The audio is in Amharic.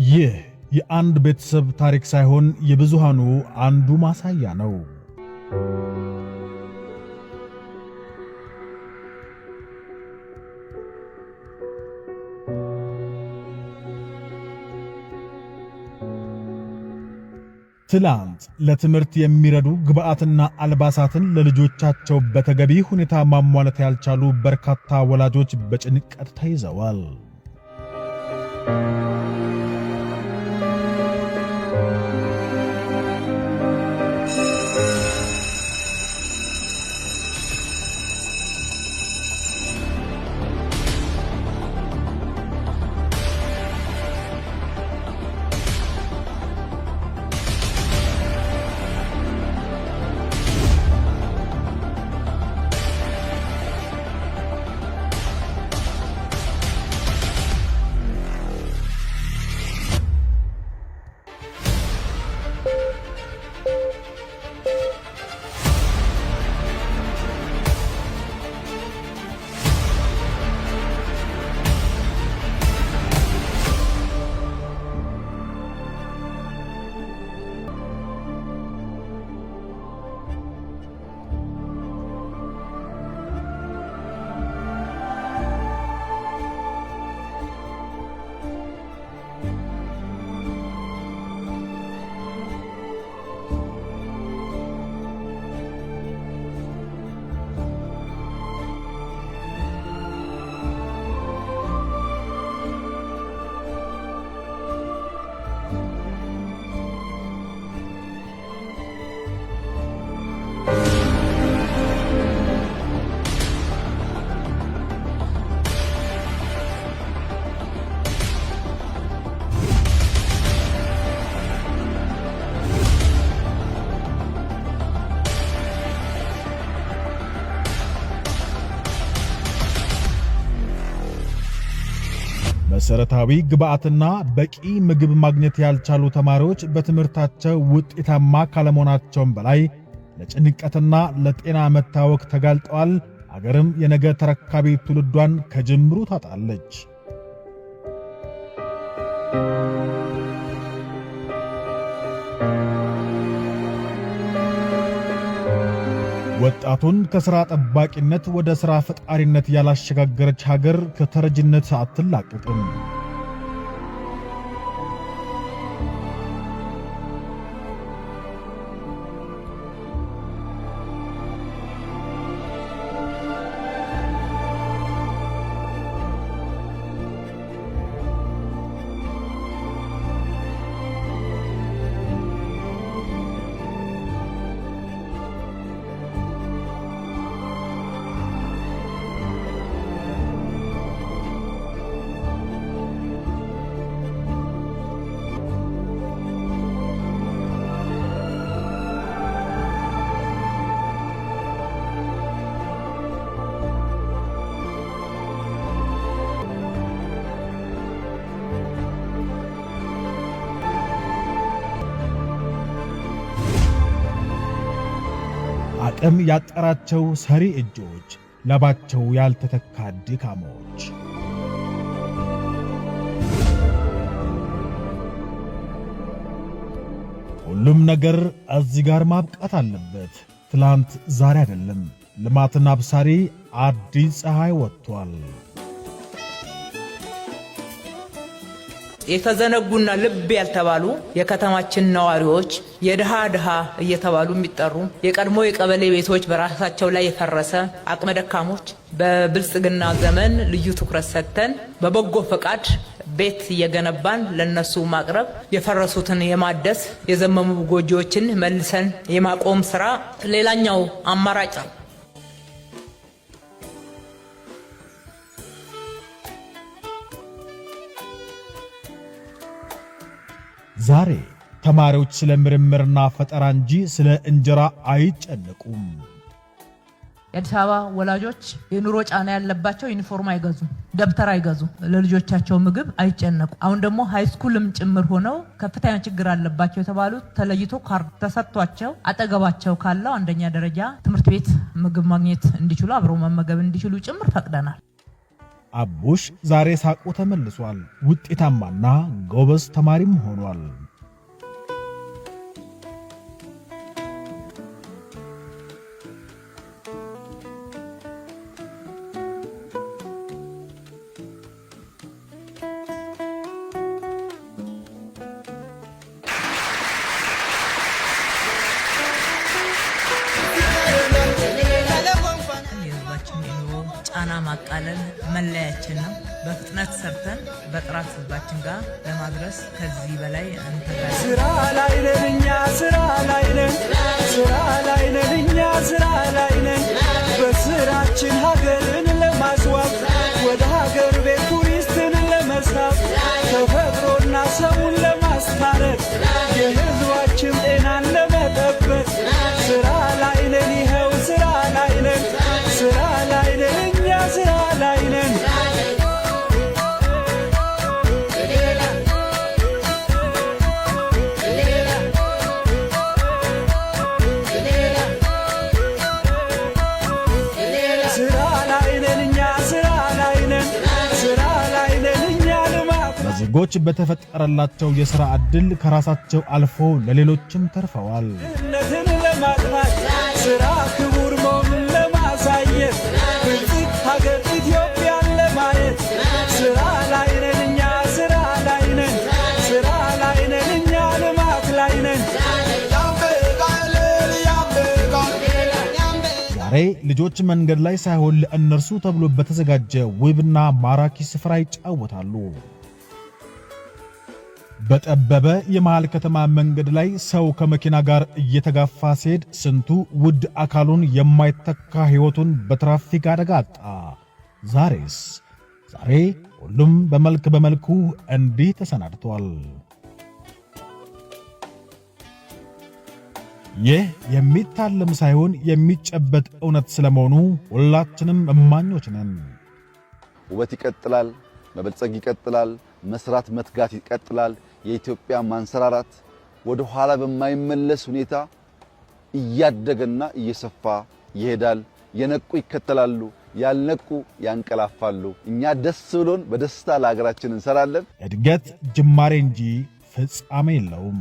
ይህ የአንድ ቤተሰብ ታሪክ ሳይሆን የብዙሃኑ አንዱ ማሳያ ነው። ትላንት ለትምህርት የሚረዱ ግብአትና አልባሳትን ለልጆቻቸው በተገቢ ሁኔታ ማሟላት ያልቻሉ በርካታ ወላጆች በጭንቀት ተይዘዋል። መሰረታዊ ግብአትና በቂ ምግብ ማግኘት ያልቻሉ ተማሪዎች በትምህርታቸው ውጤታማ ካለመሆናቸው በላይ ለጭንቀትና ለጤና መታወክ ተጋልጠዋል። አገርም የነገ ተረካቢ ትውልዷን ከጅምሩ ታጣለች። ወጣቱን ከሥራ ጠባቂነት ወደ ሥራ ፈጣሪነት ያላሸጋገረች ሀገር ከተረጅነት አትላቀቅም። አቅም ያጠራቸው ሰሪ እጆች፣ ለባቸው ያልተተካ ድካሞች። ሁሉም ነገር እዚህ ጋር ማብቃት አለበት። ትላንት ዛሬ አይደለም። ልማትን አብሳሪ አዲስ ፀሐይ ወጥቷል። የተዘነጉና ልብ ያልተባሉ የከተማችን ነዋሪዎች የድሃ ድሃ እየተባሉ የሚጠሩ የቀድሞ የቀበሌ ቤቶች በራሳቸው ላይ የፈረሰ አቅመ ደካሞች በብልጽግና ዘመን ልዩ ትኩረት ሰጥተን በበጎ ፈቃድ ቤት እየገነባን ለነሱ ማቅረብ፣ የፈረሱትን የማደስ፣ የዘመሙ ጎጆዎችን መልሰን የማቆም ስራ ሌላኛው አማራጭ ነው። ዛሬ ተማሪዎች ስለ ምርምርና ፈጠራ እንጂ ስለ እንጀራ አይጨነቁም። የአዲስ አበባ ወላጆች የኑሮ ጫና ያለባቸው ዩኒፎርም አይገዙ፣ ደብተር አይገዙ፣ ለልጆቻቸው ምግብ አይጨነቁ። አሁን ደግሞ ሃይስኩልም ጭምር ሆነው ከፍተኛ ችግር አለባቸው የተባሉት ተለይቶ ካርድ ተሰጥቷቸው አጠገባቸው ካለው አንደኛ ደረጃ ትምህርት ቤት ምግብ ማግኘት እንዲችሉ አብረው መመገብ እንዲችሉ ጭምር ፈቅደናል። አቡሽ ዛሬ ሳቁ ተመልሷል። ውጤታማና ጎበዝ ተማሪም ሆኗል። ጫና ማቃለል መለያችን ነው። በፍጥነት ሰርተን በጥራት ህዝባችን ጋር ለማድረስ ከዚህ በላይ እንተጋለን። ስራ ላይ ነን እኛ ስራ ላይ ነን፣ ስራ ላይ ነን እኛ ስራ ላይ ነን። በስራችን ሀገርን ለማስዋብ ወደ ሀገር ቤት ቱሪስትን ለመሳብ ተፈጥሮና ሰውን ለማስታረቅ የህዝባችን ጤናን ለመጠበቅ ስራ ላይ ነን፣ ይኸው ስራ ላይ ነን፣ ስራ ላይ ነን እኛ ስራ ላይ ነን። ዜጎች በተፈጠረላቸው የሥራ ዕድል ከራሳቸው አልፎ ለሌሎችም ተርፈዋል። ድህነትን ለማጥፋት ሥራ ክቡር መሆኑን ለማሳየት ብልጽግ ሀገር ኢትዮጵያን ለማየት ሥራ ላይ ነን እኛ ሥራ ላይ ነን፣ ሥራ ላይ ነን እኛ ልማት ላይ ነን። ዛሬ ልጆች መንገድ ላይ ሳይሆን ለእነርሱ ተብሎ በተዘጋጀ ውብና ማራኪ ስፍራ ይጫወታሉ። በጠበበ የመሃል ከተማ መንገድ ላይ ሰው ከመኪና ጋር እየተጋፋ ሲሄድ ስንቱ ውድ አካሉን የማይተካ ሕይወቱን በትራፊክ አደጋ አጣ። ዛሬስ? ዛሬ ሁሉም በመልኩ እንዲህ ተሰናድቷል። ይህ የሚታለም ሳይሆን የሚጨበጥ እውነት ስለመሆኑ ሁላችንም እማኞች ነን። ውበት ይቀጥላል፣ መበልጸግ ይቀጥላል፣ መስራት መትጋት ይቀጥላል። የኢትዮጵያ ማንሰራራት ወደ ኋላ በማይመለስ ሁኔታ እያደገና እየሰፋ ይሄዳል። የነቁ ይከተላሉ፣ ያልነቁ ያንቀላፋሉ። እኛ ደስ ብሎን በደስታ ለሀገራችን እንሰራለን። እድገት ጅማሬ እንጂ ፍጻሜ የለውም።